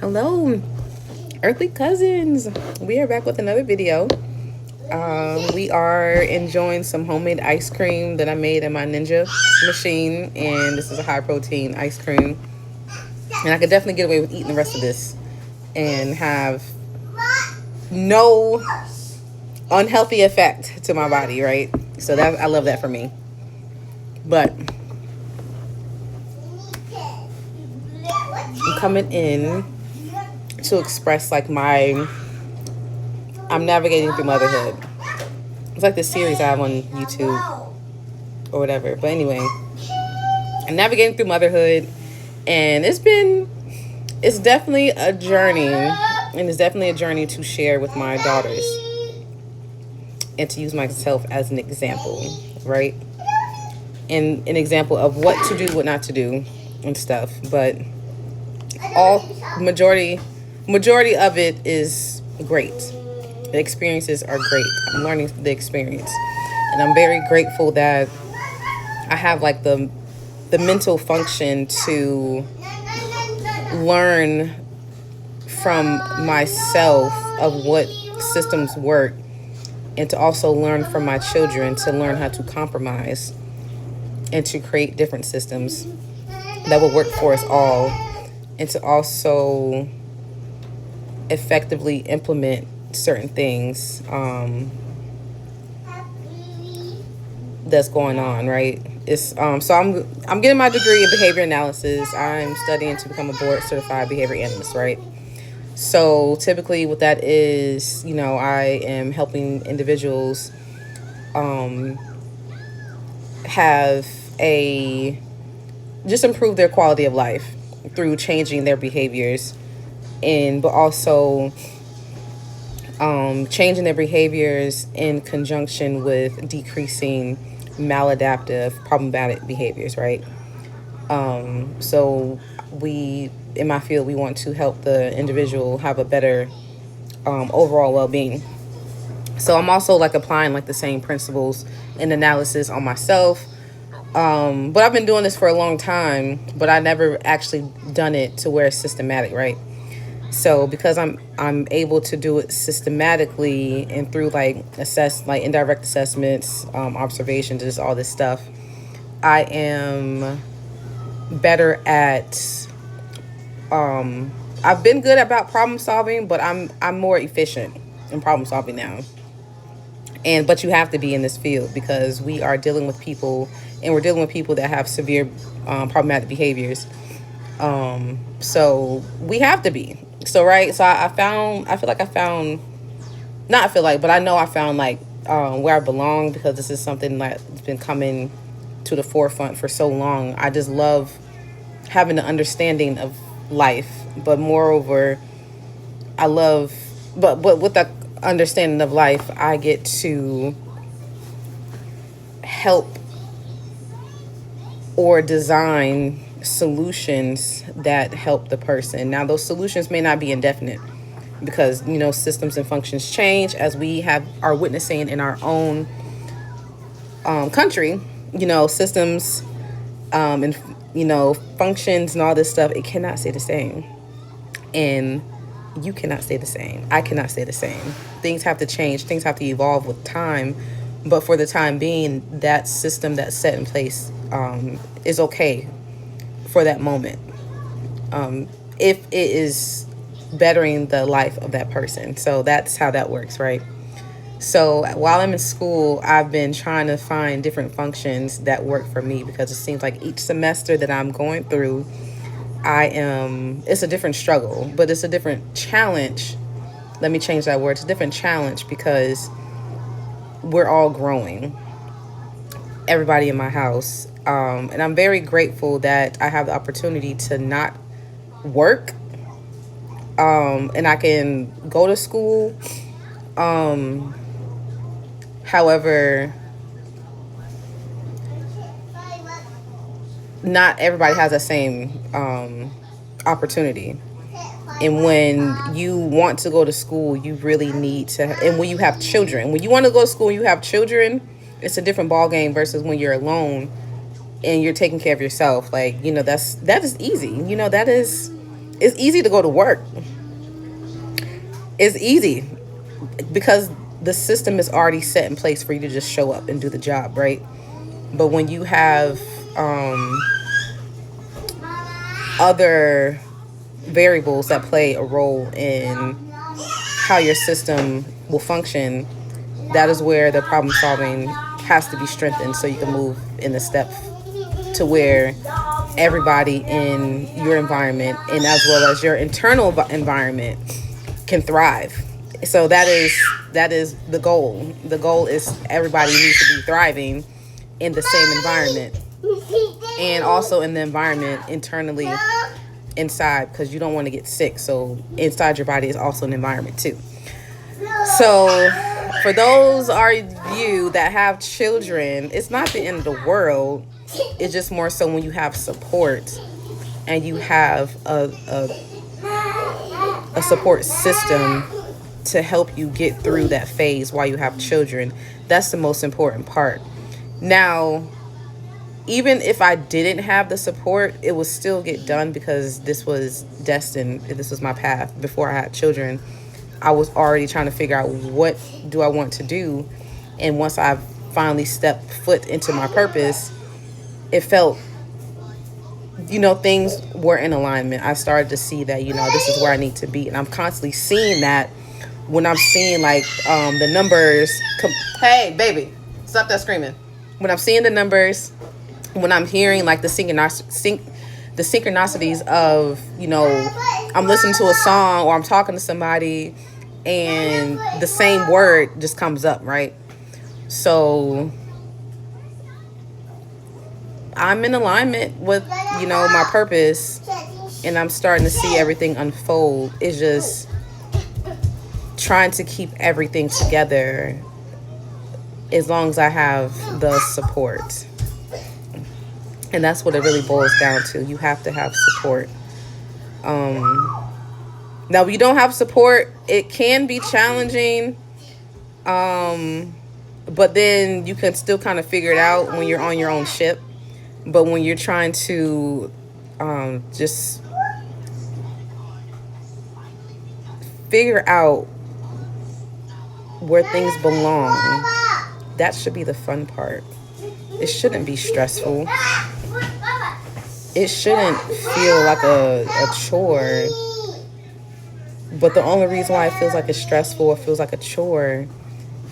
Hello, earthly cousins. We are back with another video. We are enjoying some homemade ice cream that I made in my Ninja machine, and this is a high protein ice cream. And I could definitely get away with eating the rest of this and have no unhealthy effect to my body, right? So that I love that for me. But I'm coming in to express like I'm navigating through motherhood. It's like this series I have on YouTube or whatever. But anyway, I'm navigating through motherhood, and it's definitely a journey, and it's definitely a journey to share with my daughters and to use myself as an example, right? And an example of what to do, what not to do, and stuff. But all majority of it is great. The experiences are great. I'm learning the experience, and I'm very grateful that I have like the mental function to learn from myself of what systems work, and to also learn from my children to learn how to compromise and to create different systems that will work for us all, and to also effectively implement certain things that's going on, right? It's so I'm getting my degree in behavior analysis. I'm studying to become a board certified behavior analyst, right? So typically what that is, I am helping individuals have just improve their quality of life through changing their behaviors, but also changing their behaviors in conjunction with decreasing maladaptive, problematic behaviors, right? So in my field, we want to help the individual have a better overall well-being. So I'm also like applying like the same principles and analysis on myself. But I've been doing this for a long time, but I never actually done it to where it's systematic, right? So because I'm able to do it systematically and through like indirect assessments, observations, just all this stuff, I am better at I've been good about problem solving, but I'm more efficient in problem solving now. But you have to be in this field because we are dealing with people, and we're dealing with people that have severe problematic behaviors. So we have to be. So, right. So I know I found like where I belong, because this is something that's been coming to the forefront for so long. I just love having an understanding of life, but moreover, but with the understanding of life, I get to help or design solutions that help the person. Now, those solutions may not be indefinite because, systems and functions change, as we are witnessing in our own country. Systems and, functions and all this stuff, it cannot stay the same. And you cannot stay the same. I cannot stay the same. Things have to change. Things have to evolve with time. But for the time being, that system that's set in place is okay for that moment, if it is bettering the life of that person. So that's how that works, right? So while I'm in school, I've been trying to find different functions that work for me, because it seems like each semester that I'm going through, it's a different struggle, but it's a different challenge. Let me change that word. It's a different challenge because we're all growing, everybody in my house. And I'm very grateful that I have the opportunity to not work, and I can go to school. However, not everybody has the same opportunity. And when you want to go to school, you really need to, and when you have children, when you want to go to school, you have children, it's a different ball game versus when you're alone and you're taking care of yourself. Like, that is easy. That is It's easy to go to work. It's easy because the system is already set in place for you to just show up and do the job, right? But when you have other variables that play a role in how your system will function, that is where the problem solving has to be strengthened so you can move in the step to where everybody in your environment and as well as your internal environment can thrive. So that is the goal. The goal is everybody needs to be thriving in the same environment and also in the environment internally inside, because you don't want to get sick. So inside your body is also an environment too. So for those are you that have children, it's not the end of the world. It's just more so when you have support and you have a support system to help you get through that phase while you have children. That's the most important part. Now, even if I didn't have the support, it would still get done because this was destined. This was my path. Before I had children, I was already trying to figure out what do I want to do. And once I finally stepped foot into my purpose, it felt, things were in alignment. I started to see that, this is where I need to be. And I'm constantly seeing that when I'm seeing like the numbers. Hey, baby, stop that screaming. When I'm seeing the numbers, when I'm hearing like the synchronicities of, I'm listening to a song or I'm talking to somebody and the same word just comes up, right? So I'm in alignment with, my purpose, and I'm starting to see everything unfold. It's just trying to keep everything together as long as I have the support. And that's what it really boils down to. You have to have support. Now, if you don't have support, it can be challenging. But then you can still kind of figure it out when you're on your own ship. But when you're trying to just figure out where things belong, that should be the fun part. It shouldn't be stressful. It shouldn't feel like a chore. But the only reason why it feels like it's stressful or feels like a chore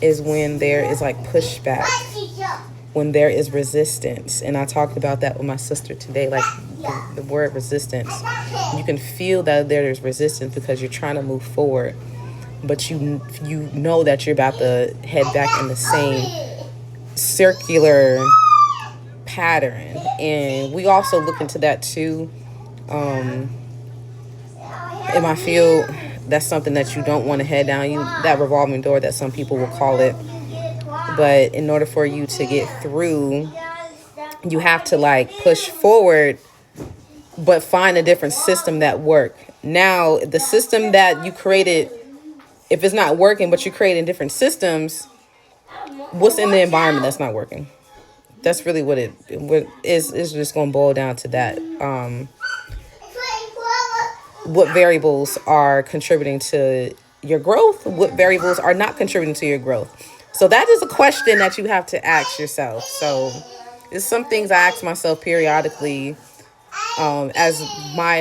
is when there is like pushback, when there is resistance. And I talked about that with my sister today, like the word resistance. You can feel that there is resistance because you're trying to move forward, but you know that you're about to head back in the same circular pattern. And we also look into that too. In my field, that's something that you don't want to head down, that revolving door that some people will call it. But in order for you to get through, you have to like push forward, but find a different system that work. Now, the system that you created, if it's not working, but you're creating different systems, what's in the environment that's not working? That's really what it is. It's just going to boil down to that. What variables are contributing to your growth? What variables are not contributing to your growth? So that is a question that you have to ask yourself. So it's some things I ask myself periodically as my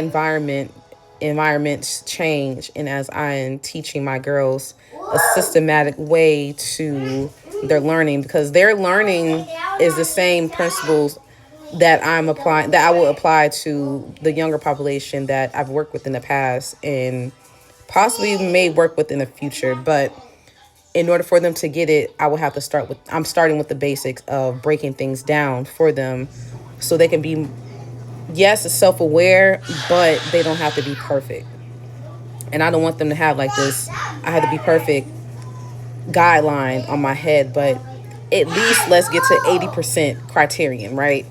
environments change, and as I am teaching my girls a systematic way to their learning, because their learning is the same principles that I'm applying, that I will apply to the younger population that I've worked with in the past and possibly may work with in the future. But in order for them to get it, I'm starting with the basics of breaking things down for them so they can be, yes, self-aware, but they don't have to be perfect. And I don't want them to have like this, I have to be perfect guideline on my head, but at least let's get to 80% criterion, right?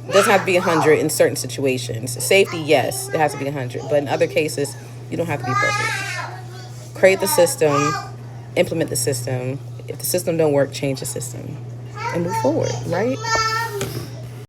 It doesn't have to be 100 in certain situations. Safety, yes, it has to be 100. But in other cases, you don't have to be perfect. Create the system, implement the system. If the system don't work, change the system and move forward, right?